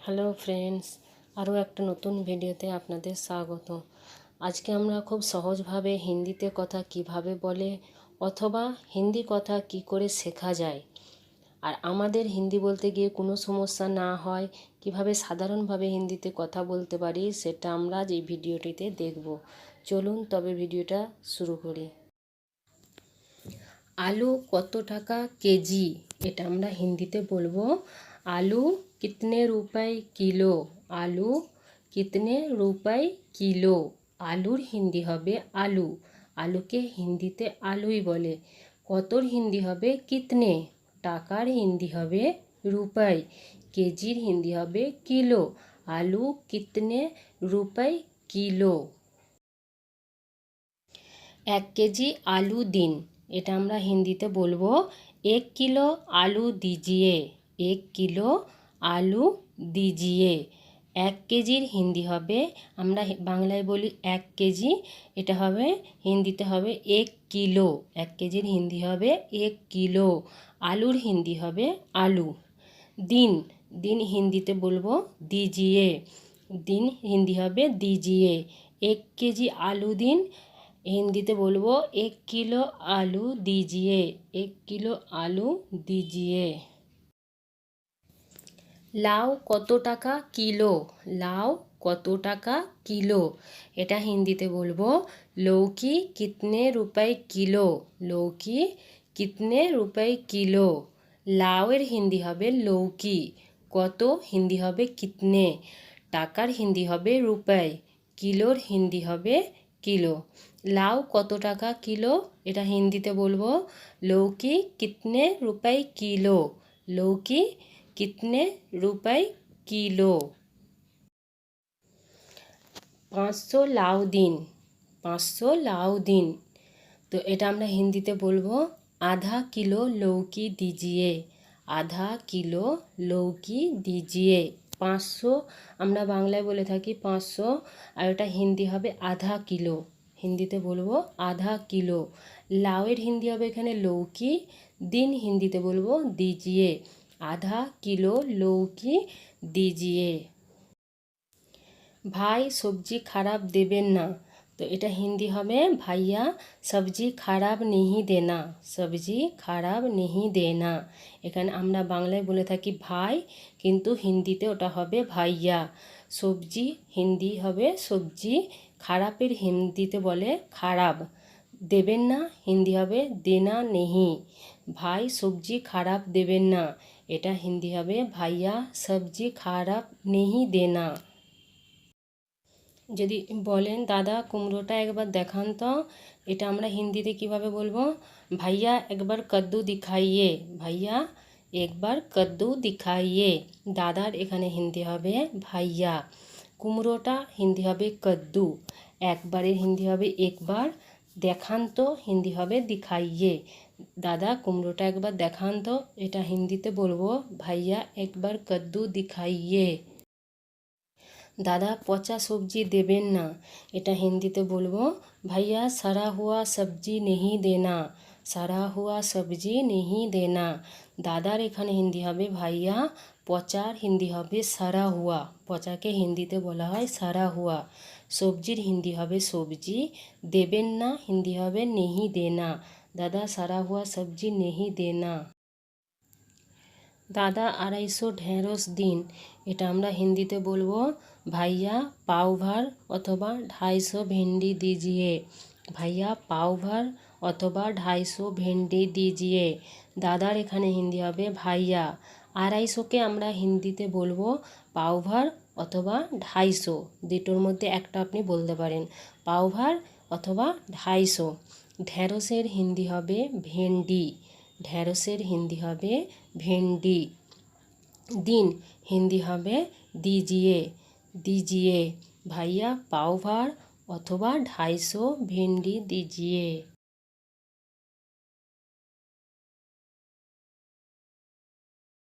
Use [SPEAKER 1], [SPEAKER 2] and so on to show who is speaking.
[SPEAKER 1] Hello friends, আরও একটা নতুন ভিডিওতে আপনাদের স্বাগত। আজকে আমরা খুব সহজভাবে হিন্দিতে কথা কিভাবে বলে অথবা হিন্দি কথা কি করে শেখা যায়, আর আমাদের হিন্দি বলতে গিয়ে কোনো সমস্যা না হয় কিভাবে সাধারণভাবে হিন্দিতে কথা বলতে পারি সেটা আমরা আজ এই ভিডিওটিতে দেখব। চলুন তবে ভিডিওটা শুরু করি। আলু কত টাকা কেজি, এটা আমরা হিন্দিতে বলবো আলু कितने रुपए किलो। आलू कितने रुपए किलो। आलूर हिंदी हबे आलू। आलू के हिंदीते आलूई बोले। कतोर हिंदी हबे कितने। टाकार हिंदी हबे रुपए। केजिर हिंदी हबे किलो। आलू कितने रुपए किलो। 1 केजी आलू दिन, এটা আমরা হিন্দিতে বলবো 1 किलो आलू दीजिए। 1 किलो आलू दीजिए। 1 केजिर हिंदी হবে, আমরা বাংলায় বলি 1 কেজি, এটা হবে হিন্দিতে হবে 1 কিলো। 1 কেজির হিন্দি হবে 1 কিলো। আলুর হিন্দি হবে আলু। দিন, দিন হিন্দিতে বলবো दीजिए। দিন হিন্দি হবে दीजिए। 1 কেজি আলু দিন, হিন্দিতে বলবো 1 কিলো আলু दीजिए। 1 কিলো আলু दीजिए। লাউ কত টাকা কিলো। লাউ কত টাকা কিলো, এটা হিন্দিতে বলবো লৌকি কিতনে রুপए কিলো। লৌকি কিতনে রুপए কিলো। লাউয়ের হিন্দি হবে লৌকি। কত হিন্দি হবে কিতনে। টাকার হিন্দি হবে রুপए। কিলোর হিন্দি হবে কিলো। লাউ কত টাকা কিলো, এটা হিন্দিতে বলবো লৌকি কিতনে রুপए কিলো। লৌকি कितने रुपए किलो। 500 লাউ দিন। 500 লাউ দিন, তো এটা আমরা হিন্দিতে বলবো आधा किलो लौकी दीजिए। आधा किलो लौकी दीजिए। 500 আমরা বাংলায় বলে থাকি 500, আর এটা হিন্দি হবে आधा किलो। হিন্দিতে বলবো आधा किलो। লাউয়ের হিন্দি হবে এখানে লৌকি। দিন হিন্দিতে বলবো दीजिए। आधा किलो लौकी दीजिए। ভাই সবজি খারাপ দেবেন না, তো এটা হিন্দি হবে ভাইয়া সবজি খারাপ नहीं देना। সবজি খারাপ नहीं देना। এখানে আমরা বাংলায় বলে থাকি ভাই, কিন্তু হিন্দিতে ওটা হবে ভাইয়া। সবজি হিন্দি হবে সবজি, খারাপের হিন্দিতে বলে খারাপ। দেবেন না হিন্দি হবে দেনা नहीं। ভাই সবজি খারাপ দেবেন না, এটা হিন্দি হবে ভাইয়া সবজি খারাপ नहीं देना। যদি বলেন দাদা কুমড়োটা একবার দেখান তো, এটা আমরা হিন্দিতে কিভাবে বলবো ভাইয়া একবার কদ্দু দিখাইয়ে। ভাইয়া একবার কদ্দু দিখাইয়ে। দাদার এখানে হিন্দি হবে ভাইয়া। কুমড়োটা হিন্দি হবে কদ্দু। একবারের হিন্দি হবে একবার। দেখান তো হিন্দি হবে দিখাইয়ে। দাদা কুমড়োটা একবার দেখান তো, এটা হিন্দিতে বলবো ভাইয়া একবার কদ্দু দিখাইয়ে। দাদা পচা সবজি দেবেন না, এটা হিন্দিতে বলবো ভাইয়া सड़ा हुआ सब्जी नहीं देना। सड़ा हुआ सब्जी नहीं देना। দাদার এখানে হিন্দি হবে ভাইয়া, পচার হিন্দি হবে सड़ा हुआ। পচাকে হিন্দিতে বলা হয় सड़ा हुआ। সবজির হিন্দি হবে সবজি। দেবেন না হিন্দি হবে नहीं देना। দাদা सड़ा हुआ सब्जी नहीं देना। দাদা 250 ঢেঁড়স দিন, এটা আমরা হিন্দিতে বলবো ভাইয়া पाव भर অথবা 250 ভেন্ডি दीजिए। ভাইয়া पाव भर অথবা 250 ভেন্ডি दीजिए। দাদার এখানে হিন্দি হবে ভাইয়া। 250কে আমরা হিন্দিতে বলবো पाव भर অথবা 250। দুটোর মধ্যে একটা আপনি বলতে পারেন पाव भर অথবা 250। ঢেঁড়সের হিন্দি হবে ভেন্ডি। ঢেঁড়সের হিন্দি হবে ভেন্ডি। দিন হিন্দি হবে दीजिए। दीजिए। ভাইয়া पाव भर অথবা 250 ভেন্ডি दीजिए।